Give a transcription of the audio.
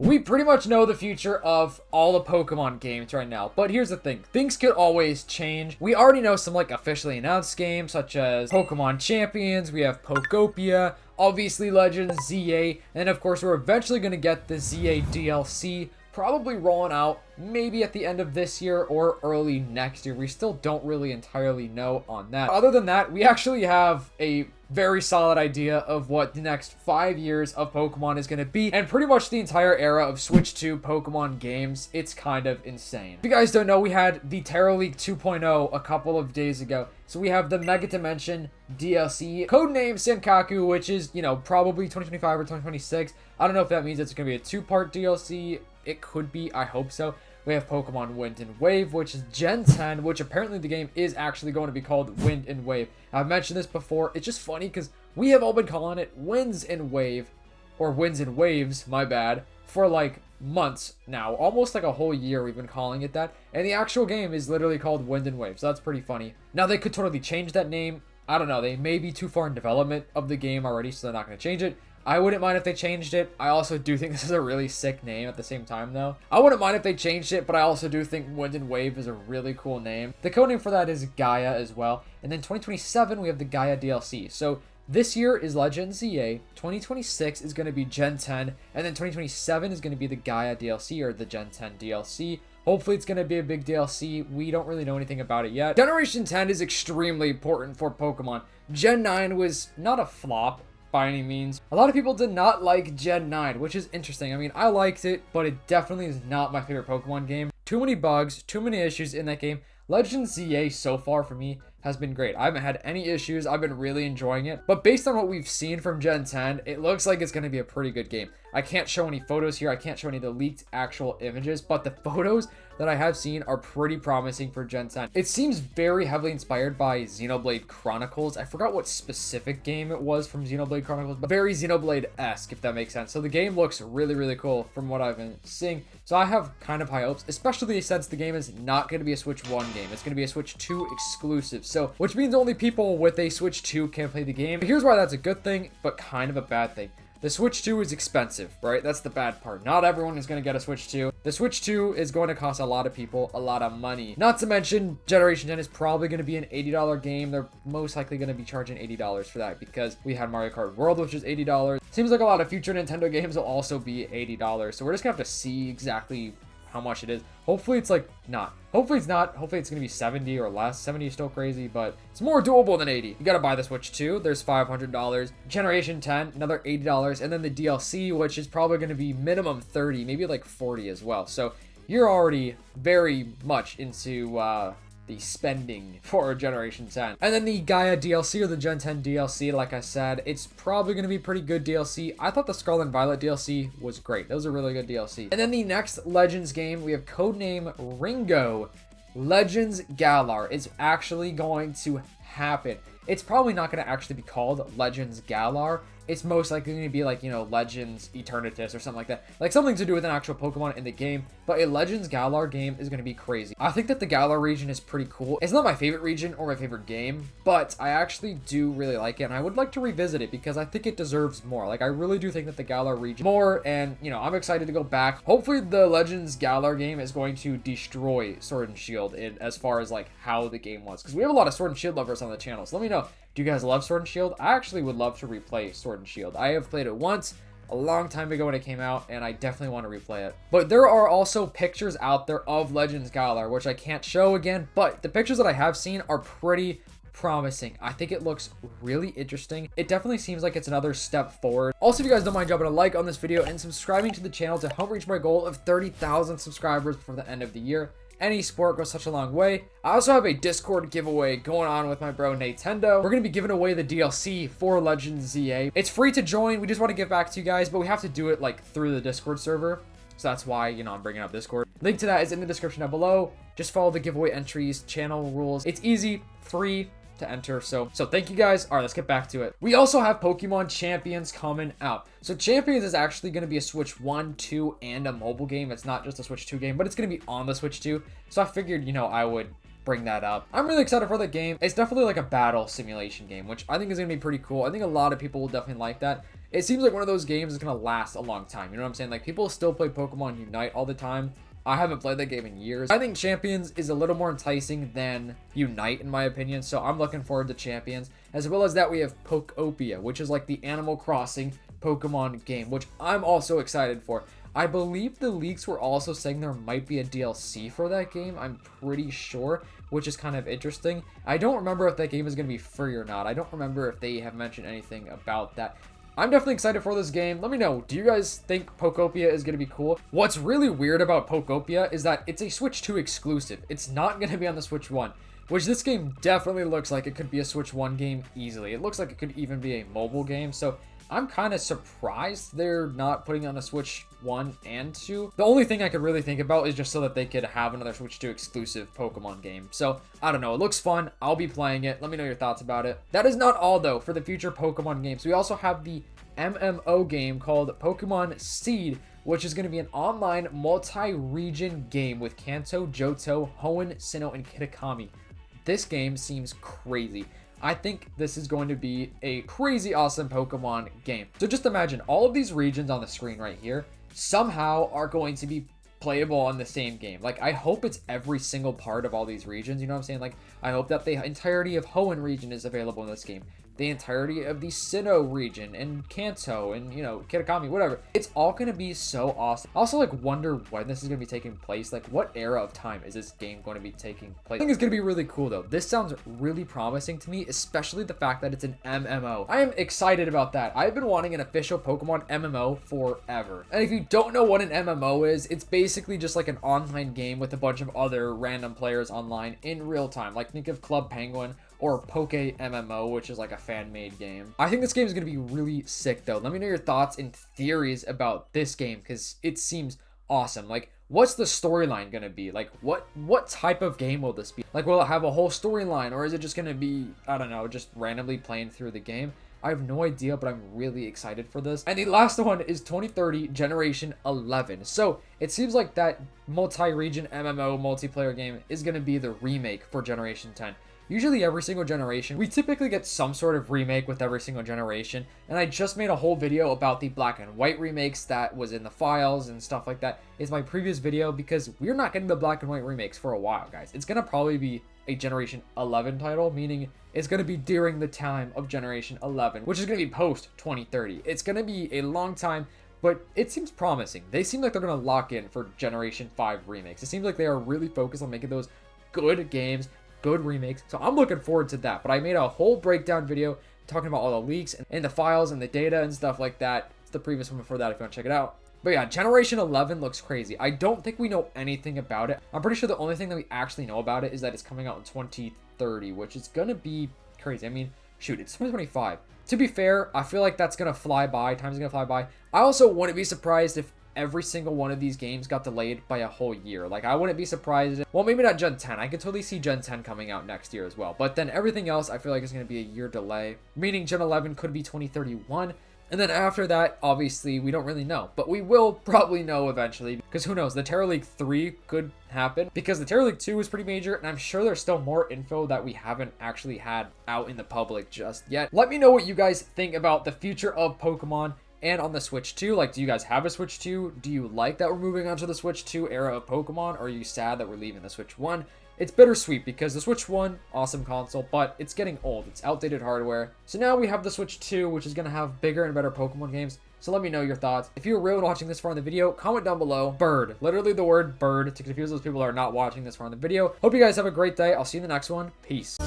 We pretty much know the future of all the Pokemon games right now, but here's the thing. Things could always change. We already know some like officially announced games such as Pokemon Champions, we have Poketopia, obviously Legends, ZA, and of course we're eventually going to get the ZA DLC probably rolling out maybe at the end of this year or early next year. We still don't really entirely know on that. Other than that, we actually have a very solid idea of what the next 5 years of Pokemon is going to be, and pretty much the entire era of Switch 2 Pokemon games. It's kind of insane. If you guys don't know, we had the Terra League 2.0 a couple of days ago. So we have the Mega Dimension DLC, codename Sankaku, which is, you know, probably 2025 or 2026. I don't know if that means it's going to be a 2-part DLC. It could be, I hope so. We have Pokemon Wind and Wave, which is Gen 10, which apparently the game is actually going to be called Wind and Wave. I've mentioned this before. It's just funny because we have all been calling it Winds and Wave, or Winds and Waves, my bad, for like months now. Almost like a whole year we've been calling it that. And the actual game is literally called Wind and Wave, so that's pretty funny. Now, they could totally change that name. I don't know. They may be too far in development of the game already, so they're not going to change it. I wouldn't mind if they changed it. I also do think this is a really sick name at the same time, though. I wouldn't mind if they changed it, but I also do think Wind and Wave is a really cool name. The codename for that is Gaia as well. And then 2027, we have the Gaia DLC. So this year is Legends ZA, 2026 is going to be Gen 10, and then 2027 is going to be the Gaia DLC, or the Gen 10 DLC. Hopefully it's going to be a big DLC. We don't really know anything about it yet. Generation 10 is extremely important for Pokemon. Gen 9 was not a flop by any means. A lot of people did not like Gen 9, which is interesting. I mean, I liked it, but it definitely is not my favorite Pokemon game. Too many bugs, too many issues in that game. Legends ZA so far for me has been great. I haven't had any issues. I've been really enjoying it. But based on what we've seen from Gen 10, it looks like it's going to be a pretty good game. I can't show any photos here. I can't show any of the leaked actual images, but the photos that I have seen are pretty promising for Gen 10. It seems very heavily inspired by Xenoblade Chronicles. I forgot what specific game it was from Xenoblade Chronicles, but very Xenoblade-esque, if that makes sense. So the game looks really, really cool from what I've been seeing. So I have kind of high hopes, especially since the game is not going to be a Switch 1 game. It's going to be a Switch 2 exclusive. So, which means only people with a Switch 2 can play the game. But here's why that's a good thing, but kind of a bad thing. The Switch 2 is expensive, right? That's the bad part. Not everyone is going to get a Switch 2. The Switch 2 is going to cost a lot of people a lot of money. Not to mention, Generation 10 is probably going to be an $80 game. They're most likely going to be charging $80 for that because we had Mario Kart World, which is $80. Seems like a lot of future Nintendo games will also be $80. So we're just going to have to see exactly how much it is. Hopefully it's like not. Hopefully it's not. Hopefully it's going to be 70 or less. 70 is still crazy, but it's more doable than 80. You got to buy the Switch 2. There's $500. Generation 10, another $80. And then the DLC, which is probably going to be minimum 30, maybe like 40 as well. So you're already very much into the spending for Generation 10. And then the Gaia DLC, or the Gen 10 DLC, like I said, it's probably going to be pretty good DLC. I thought the Scarlet and Violet DLC was great. That was a really good DLC. And then the next Legends game, we have codename Ringo. Legends Galar is actually going to happen. It's probably not going to actually be called Legends Galar. It's most likely going to be like, you know, Legends Eternatus or something like that. Like something to do with an actual Pokemon in the game. But a Legends Galar game is going to be crazy. I think that the Galar region is pretty cool. It's not my favorite region or my favorite game, but I actually do really like it. And I would like to revisit it because I think it deserves more. Like, I really do think that the Galar region more. And, you know, I'm excited to go back. Hopefully the Legends Galar game is going to destroy Sword and Shield as far as like how the game was. Because we have a lot of Sword and Shield lovers on the channel. So let me know. Do you guys love Sword and Shield? I actually would love to replay Sword and Shield. I have played it once a long time ago when it came out, and I definitely want to replay it. But there are also pictures out there of Legends Galar, which I can't show again, but the pictures that I have seen are pretty promising. I think it looks really interesting. It definitely seems like it's another step forward. Also, if you guys don't mind dropping a like on this video and subscribing to the channel to help reach my goal of 30,000 subscribers before the end of the year. Any sport goes such a long way. I also have a Discord giveaway going on with my bro Nintendo. We're going to be giving away the DLC for Legends ZA. It's free to join. We just want to give back to you guys, but we have to do it like through the Discord server. So that's why, you know, I'm bringing up Discord. Link to that is in the description down below. Just follow the giveaway entries, channel rules. It's easy, free to enter. So thank you guys. All right, let's get back to it. We also have Pokemon Champions coming out. So Champions is actually going to be a Switch 1, 2, and a mobile game. It's not just a Switch 2 game, but it's going to be on the Switch 2. So I figured, you know, I would bring that up. I'm really excited for that game. It's definitely like a battle simulation game, which I think is going to be pretty cool. I think a lot of people will definitely like that. it seems like one of those games is going to last a long time. You know what I'm saying? Like, people still play Pokemon Unite all the time. I haven't played that game in years. I think Champions is a little more enticing than Unite, in my opinion, so I'm looking forward to Champions. As well as that, we have Poketopia, which is like the Animal Crossing Pokemon game, which I'm also excited for. I believe the leaks were also saying there might be a DLC for that game. I'm pretty sure, which is kind of interesting. I don't remember if that game is going to be free or not. I don't remember if they have mentioned anything about that. I'm definitely excited for this game. Let me know, do you guys think Poketopia is going to be cool? What's really weird about Poketopia is that it's a Switch 2 exclusive. It's not going to be on the Switch 1, which this game definitely looks like it could be a Switch 1 game easily. It looks like it could even be a mobile game, so I'm kind of surprised they're not putting on a Switch 1 and 2. The only thing I could really think about is just so that they could have another Switch 2 exclusive Pokemon game. So, I don't know. It looks fun. I'll be playing it. Let me know your thoughts about it. That is not all, though, for the future Pokemon games. We also have the MMO game called Pokemon Seed, which is going to be an online multi-region game with Kanto, Johto, Hoenn, Sinnoh, and Kitakami. This game seems crazy. I think this is going to be a crazy awesome Pokemon game. So just imagine all of these regions on the screen right here somehow are going to be playable on the same game. Like, I hope it's every single part of all these regions, you know what I'm saying? Like, I hope that the entirety of Hoenn region is available in this game. The entirety of the Sinnoh region and Kanto and, you know, Kitakami, whatever. It's all going to be so awesome. I also, like, wonder when this is going to be taking place. Like, what era of time is this game going to be taking place? I think it's going to be really cool, though. This sounds really promising to me, especially the fact that it's an MMO. I am excited about that. I've been wanting an official Pokemon MMO forever. And if you don't know what an MMO is, it's basically just like an online game with a bunch of other random players online in real time. Like, think of Club Penguin or Poke MMO, which is like a fan-made game. I think this game is going to be really sick, though. Let me know your thoughts and theories about this game, because it seems awesome. Like, what's the storyline going to be? Like, what type of game will this be? Like, will it have a whole storyline, or is it just going to be, I don't know, just randomly playing through the game? I have no idea, but I'm really excited for this. And the last one is 2030 Generation 11. So it seems like that multi-region MMO multiplayer game is going to be the remake for Generation 10. Usually every single generation, we typically get some sort of remake with every single generation, and I just made a whole video about the black and white remakes that was in the files and stuff like that. It's my previous video, because we're not getting the black and white remakes for a while, guys. It's gonna probably be a Generation 11 title, meaning it's gonna be during the time of Generation 11, which is gonna be post 2030. It's gonna be a long time, but it seems promising. They seem like they're gonna lock in for Generation 5 remakes. It seems like they are really focused on making those good games, good remakes, so I'm looking forward to that. But I made a whole breakdown video talking about all the leaks and the files and the data and stuff like that. It's the previous one before that if you want to check it out. But yeah, Generation 11 looks crazy. I don't think we know anything about it. I'm pretty sure the only thing that we actually know about it is that it's coming out in 2030, which is gonna be crazy. I mean, shoot, it's 2025. To be fair, I feel like that's gonna fly by. Time's gonna fly by. I also wouldn't be surprised if every single one of these games got delayed by a whole year. Like, I wouldn't be surprised. Well, maybe not Gen 10. I could totally see Gen 10 coming out next year as well. But then everything else, I feel like is going to be a year delay, meaning Gen 11 could be 2031. And then after that, obviously, we don't really know. But we will probably know eventually, because who knows? The Terra League 3 could happen, because the Terra League 2 is pretty major, and I'm sure there's still more info that we haven't actually had out in the public just yet. Let me know what you guys think about the future of Pokemon and on the Switch 2. Like, do you guys have a Switch 2? Do you like that we're moving on to the Switch 2 era of Pokemon? Or are you sad that we're leaving the Switch 1? It's bittersweet, because the Switch 1, awesome console, but it's getting old. It's outdated hardware. So now we have the Switch 2, which is going to have bigger and better Pokemon games. So let me know your thoughts. If you're really watching this far in the video, comment down below. Bird. Literally the word bird to confuse those people who are not watching this far in the video. Hope you guys have a great day. I'll see you in the next one. Peace.